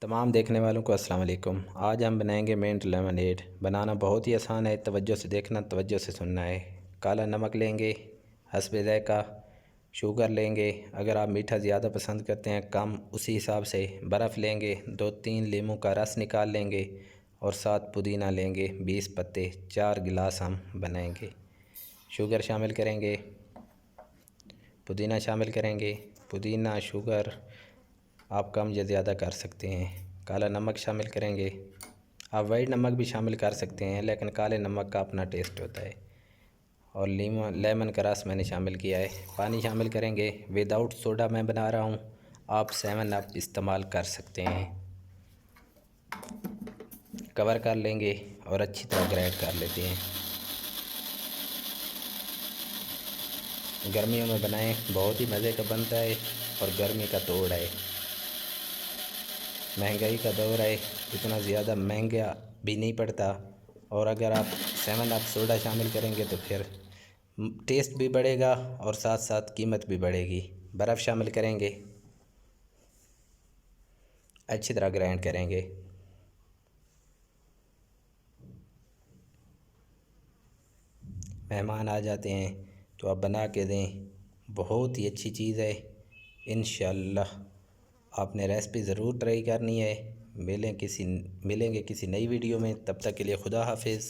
तमाम देखने वालों को अस्सलाम वालेकुम। आज हम बनाएंगे मिंट लेमनेड। बनाना बहुत ही आसान है, तवज्जो से देखना, तवज्जो से सुनना है। काला नमक लेंगे, हस्बे ज़ायक़ा, शुगर लेंगे, अगर आप मीठा ज़्यादा पसंद करते हैं कम, उसी हिसाब से बर्फ़ लेंगे, 2-3 लीमू का रस निकाल लेंगे और 7 पुदीना लेंगे, 20 पत्ते, 4 गिलास हम बनाएंगे। शुगर शामिल करेंगे, पुदीना शामिल करेंगे। पुदीना शुगर आप कम या ज़्यादा कर सकते हैं। काला नमक शामिल करेंगे, आप वाइट नमक भी शामिल कर सकते हैं, लेकिन काले नमक का अपना टेस्ट होता है। और लेमन का रस मैंने शामिल किया है। पानी शामिल करेंगे, विदाउट सोडा मैं बना रहा हूँ, आप 7 अप इस्तेमाल कर सकते हैं। कवर कर लेंगे और अच्छी तरह ग्राइंड कर लेते हैं। गर्मियों में बनाएं, बहुत ही मज़े का बनता है और गर्मी का तोड़ है। महंगाई का दौर है, इतना ज़्यादा महंगा भी नहीं पड़ता। और अगर आप 7 अप सोडा शामिल करेंगे तो फिर टेस्ट भी बढ़ेगा और साथ साथ कीमत भी बढ़ेगी। बर्फ़ शामिल करेंगे, अच्छी तरह ग्राइंड करेंगे। मेहमान आ जाते हैं तो आप बना के दें, बहुत ही अच्छी चीज़ है। इंशाअल्लाह आपने रेसिपी ज़रूर ट्राई करनी है। मिलेंगे किसी नई वीडियो में, तब तक के लिए खुदा हाफिज़।